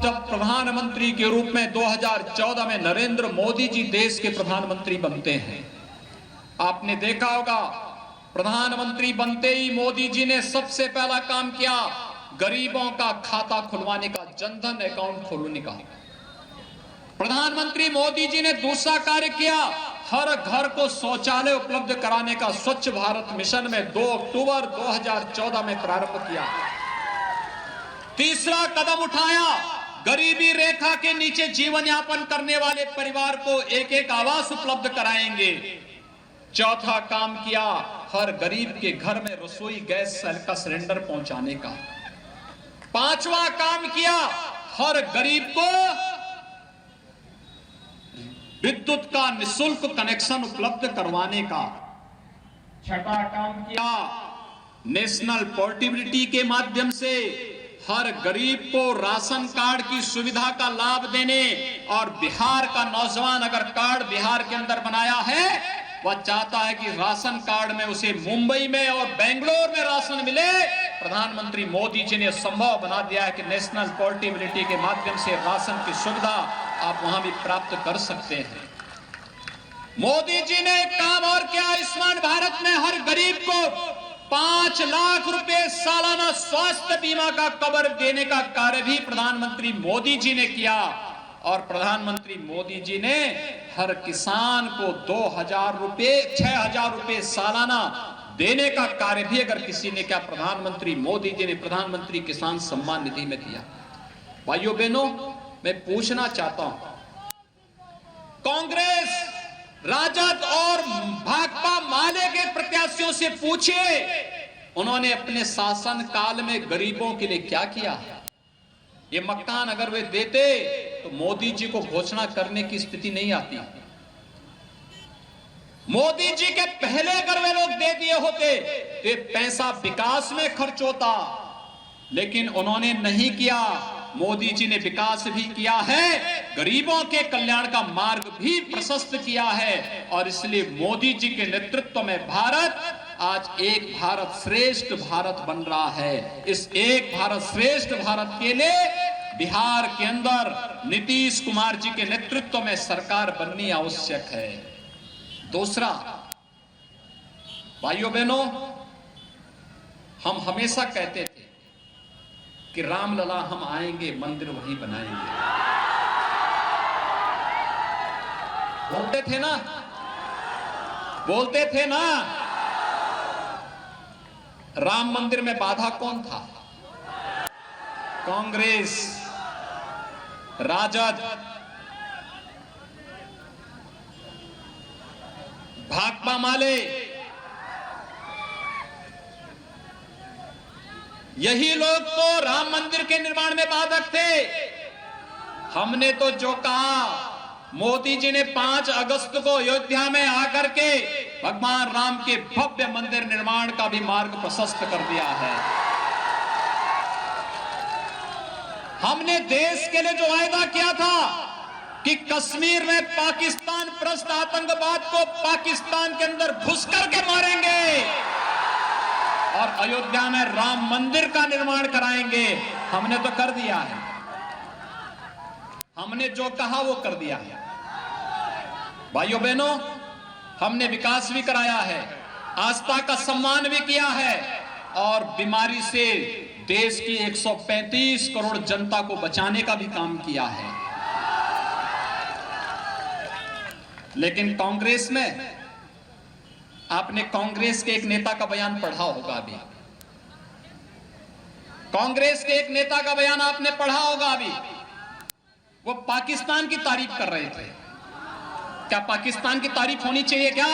जब प्रधानमंत्री के रूप में 2014 में नरेंद्र मोदी जी देश के प्रधानमंत्री बनते हैं, आपने देखा होगा प्रधानमंत्री बनते ही मोदी जी ने सबसे पहला काम किया गरीबों का खाता खुलवाने का, जनधन अकाउंट खोलने का। प्रधानमंत्री मोदी जी ने दूसरा कार्य किया हर घर को शौचालय उपलब्ध कराने का, स्वच्छ भारत मिशन में 2 अक्टूबर 2014 में प्रारंभ किया। तीसरा कदम उठाया गरीबी रेखा के नीचे जीवन यापन करने वाले परिवार को एक एक आवास उपलब्ध कराएंगे। चौथा काम किया हर गरीब के घर में रसोई गैस का सिलेंडर पहुंचाने का। पांचवा काम किया हर गरीब को विद्युत का निःशुल्क कनेक्शन उपलब्ध करवाने का। छठा काम किया नेशनल पोर्टेबिलिटी के माध्यम से हर गरीब को राशन कार्ड की सुविधा का लाभ देने, और बिहार का नौजवान अगर कार्ड बिहार के अंदर बनाया है वह चाहता है कि राशन कार्ड में उसे मुंबई में और बेंगलोर में राशन मिले। प्रधानमंत्री मोदी जी ने संभव बना दिया है कि नेशनल पोर्टेबिलिटी के माध्यम से राशन की सुविधा आप वहां भी प्राप्त कर सकते हैं। मोदी जी ने एक काम और किया, आयुष्मान भारत में हर गरीब को 5 लाख रुपए सालाना स्वास्थ्य बीमा का कवर देने का कार्य भी प्रधानमंत्री मोदी जी ने किया। और प्रधानमंत्री मोदी जी ने हर किसान को 6,000 रुपए सालाना देने का कार्य भी अगर किसी ने क्या, प्रधानमंत्री मोदी जी ने प्रधानमंत्री किसान सम्मान निधि में दिया। भाइयों बहनों, मैं पूछना चाहता हूं, कांग्रेस, राजद और भाकपा माले के प्रत्याशियों से पूछिए उन्होंने अपने शासन काल में गरीबों के लिए क्या किया। ये मकान अगर वे देते तो मोदी जी को घोषणा करने की स्थिति नहीं आती। मोदी जी के पहले अगर वे लोग दे दिए होते तो ये पैसा विकास में खर्च होता, लेकिन उन्होंने नहीं किया। मोदी जी ने विकास भी किया है, गरीबों के कल्याण का मार्ग भी प्रशस्त किया है, और इसलिए मोदी जी के नेतृत्व में भारत आज एक भारत श्रेष्ठ भारत बन रहा है। इस एक भारत श्रेष्ठ भारत के लिए बिहार के अंदर नीतीश कुमार जी के नेतृत्व में सरकार बननी आवश्यक है। दूसरा, भाइयों बहनों, हम हमेशा कहते थे कि रामलला हम आएंगे मंदिर वहीं बनाएंगे, बोलते थे ना। राम मंदिर में बाधा कौन था? कांग्रेस, राजद, भाकपा माले, यही लोग तो राम मंदिर के निर्माण में बाधक थे। हमने तो जो कहा, मोदी जी ने 5 अगस्त को अयोध्या में आकर के भगवान राम के भव्य मंदिर निर्माण का भी मार्ग प्रशस्त कर दिया है। हमने देश के लिए जो वायदा किया था कि कश्मीर में पाकिस्तान परस्त आतंकवाद को पाकिस्तान के अंदर घुस करके मारेंगे और अयोध्या में राम मंदिर का निर्माण कराएंगे, हमने तो कर दिया है। हमने जो कहा वो कर दिया है। भाइयों बहनों, हमने विकास भी कराया है, आस्था का सम्मान भी किया है, और बीमारी से देश की 135 करोड़ जनता को बचाने का भी काम किया है। लेकिन कांग्रेस में, आपने कांग्रेस के एक नेता का बयान पढ़ा होगा अभी, कांग्रेस के एक नेता का बयान आपने पढ़ा होगा अभी, वो पाकिस्तान की तारीफ कर रहे थे। क्या पाकिस्तान की तारीफ होनी चाहिए क्या?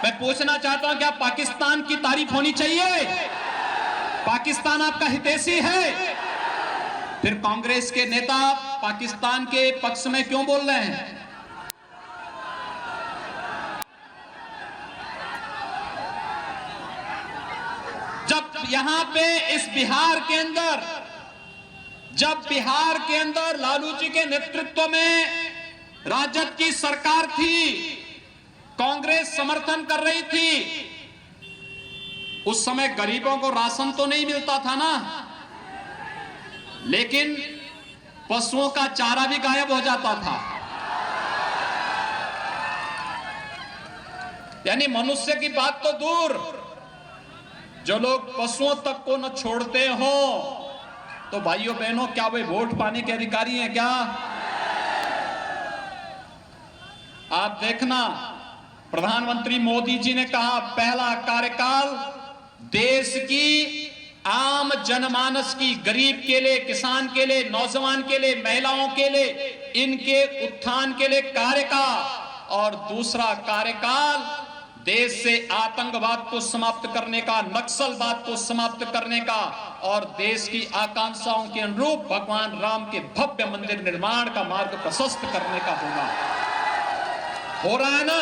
मैं पूछना चाहता हूं, क्या पाकिस्तान की तारीफ होनी चाहिए? पाकिस्तान आपका हितैषी है? फिर कांग्रेस के नेता पाकिस्तान के पक्ष में क्यों बोल रहे हैं? जब यहां पे इस बिहार के अंदर, जब बिहार के अंदर लालू जी के नेतृत्व में राजद की सरकार थी, कांग्रेस समर्थन कर रही थी, उस समय गरीबों को राशन तो नहीं मिलता था ना। लेकिन पशुओं का चारा भी गायब हो जाता था। यानी मनुष्य की बात तो दूर, जो लोग पशुओं तक को न छोड़ते हो, तो भाइयों बहनों क्या वे वोट पाने के अधिकारी हैं क्या? आप देखना, प्रधानमंत्री मोदी जी ने कहा पहला कार्यकाल देश की आम जनमानस की, गरीब के लिए, किसान के लिए, नौजवान के लिए, महिलाओं के लिए, इनके उत्थान के लिए कार्य का, और दूसरा कार्यकाल देश से आतंकवाद को समाप्त करने का, नक्सलवाद को समाप्त करने का, और देश की आकांक्षाओं के अनुरूप भगवान राम के भव्य मंदिर निर्माण का मार्ग प्रशस्त करने का होगा। हो रहा है ना?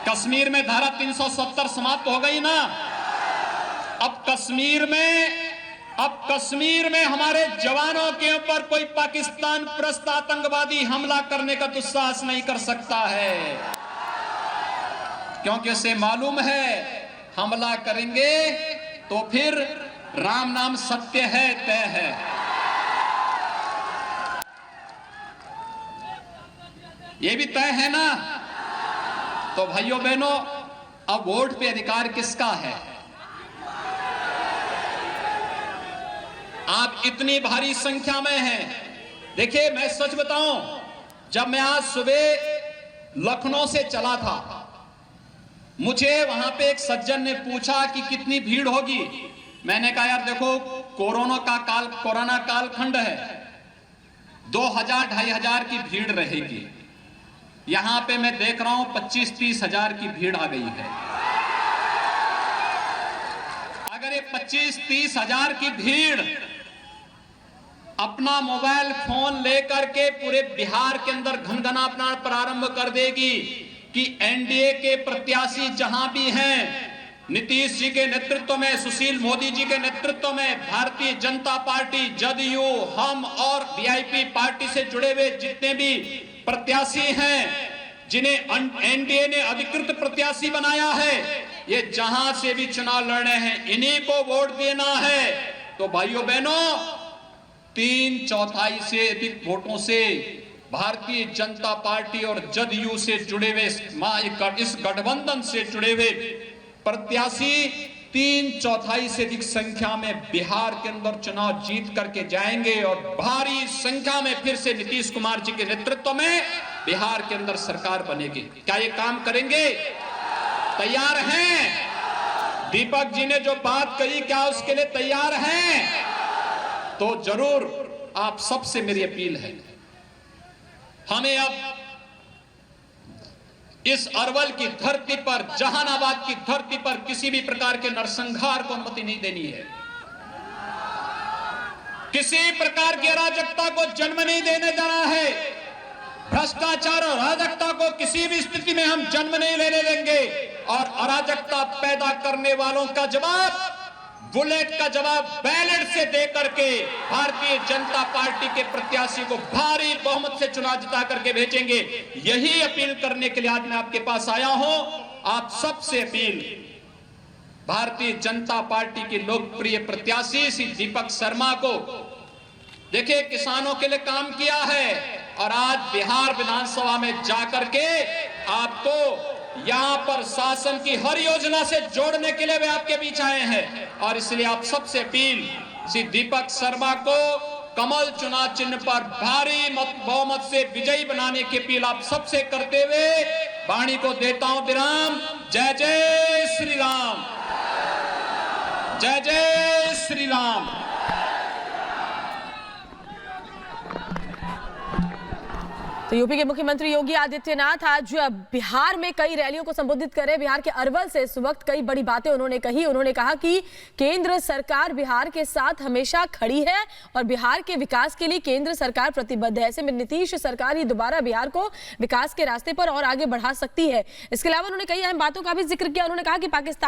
कश्मीर में धारा 370 समाप्त हो गई ना। अब कश्मीर में हमारे जवानों के ऊपर कोई पाकिस्तान प्रस्त आतंकवादी हमला करने का दुस्साहस नहीं कर सकता है, क्योंकि उसे मालूम है हमला करेंगे तो फिर राम नाम सत्य है, तय है। ये भी तय है ना। तो भाइयों बहनों, अब वोट पे अधिकार किसका है? आप इतनी भारी संख्या में हैं। देखिए, मैं सच बताऊं, जब मैं आज सुबह लखनऊ से चला था, मुझे वहां पे एक सज्जन ने पूछा कि कितनी भीड़ होगी। मैंने कहा यार देखो, कोरोना कालखंड है, 2000-2500 की भीड़ रहेगी। यहां पे मैं देख रहा हूं 25-30 हजार की भीड़ आ गई है। अगर ये 25-30 हजार की भीड़ अपना मोबाइल फोन लेकर के पूरे बिहार के अंदर घनघनाना प्रारंभ कर देगी कि एनडीए के प्रत्याशी जहां भी हैं, नीतीश जी के नेतृत्व में, सुशील मोदी जी के नेतृत्व में, भारतीय जनता पार्टी, जदयू, हम और वीआईपी पार्टी से जुड़े हुए जितने भी प्रत्याशी हैं, जिन्हें एनडीए ने अधिकृत प्रत्याशी बनाया है, ये जहां से भी चुनाव लड़ रहे हैं, इन्हीं को वोट देना है। तो भाइयों बहनों, 3/4 से अधिक वोटों से भारतीय जनता पार्टी और जदयू से जुड़े हुए, इस गठबंधन से जुड़े हुए प्रत्याशी 3/4 से अधिक संख्या में बिहार के अंदर चुनाव जीत करके जाएंगे, और भारी संख्या में फिर से नीतीश कुमार जी के नेतृत्व में बिहार के अंदर सरकार बनेगी। क्या ये काम करेंगे? तैयार हैं? दीपक जी ने जो बात कही, क्या उसके लिए तैयार हैं? तो जरूर आप सबसे मेरी अपील है, हमें अब इस अरवल की धरती पर, जहानाबाद की धरती पर किसी भी प्रकार के नरसंहार को अनुमति नहीं देनी है। किसी प्रकार की अराजकता को जन्म नहीं देने देना है। भ्रष्टाचार और अराजकता को किसी भी स्थिति में हम जन्म नहीं लेने देंगे, और अराजकता पैदा करने वालों का जवाब, बुलेट का जवाब बैलेट से दे करके भारतीय जनता पार्टी के प्रत्याशी को भारी बहुमत से चुनाव जिता करके भेजेंगे। यही अपील करने के लिए आज मैं आपके पास आया हूं। आप सबसे अपील, भारतीय जनता पार्टी के लोकप्रिय प्रत्याशी श्री दीपक शर्मा को, देखिए किसानों के लिए काम किया है, और आज बिहार विधानसभा में जाकर के आपको यहां पर शासन की हर योजना से जोड़ने के लिए वे आपके बीच आए हैं। और इसलिए आप सबसे अपील, श्री दीपक शर्मा को कमल चुनाव चिन्ह पर भारी बहुमत से विजयी बनाने की अपील आप सबसे करते हुए वाणी को देता हूं विराम। जय जय श्री राम, जय जय श्री राम। तो यूपी के मुख्यमंत्री योगी आदित्यनाथ आज बिहार में कई रैलियों को संबोधित कर रहे। बिहार के अरवल से इस वक्त कई बड़ी बातें उन्होंने कही। उन्होंने कहा कि केंद्र सरकार बिहार के साथ हमेशा खड़ी है और बिहार के विकास के लिए केंद्र सरकार प्रतिबद्ध है। ऐसे में नीतीश सरकार ही दोबारा बिहार को विकास के रास्ते पर और आगे बढ़ा सकती है। इसके अलावा उन्होंने कई अहम बातों का भी जिक्र किया। उन्होंने कहा कि पाकिस्तान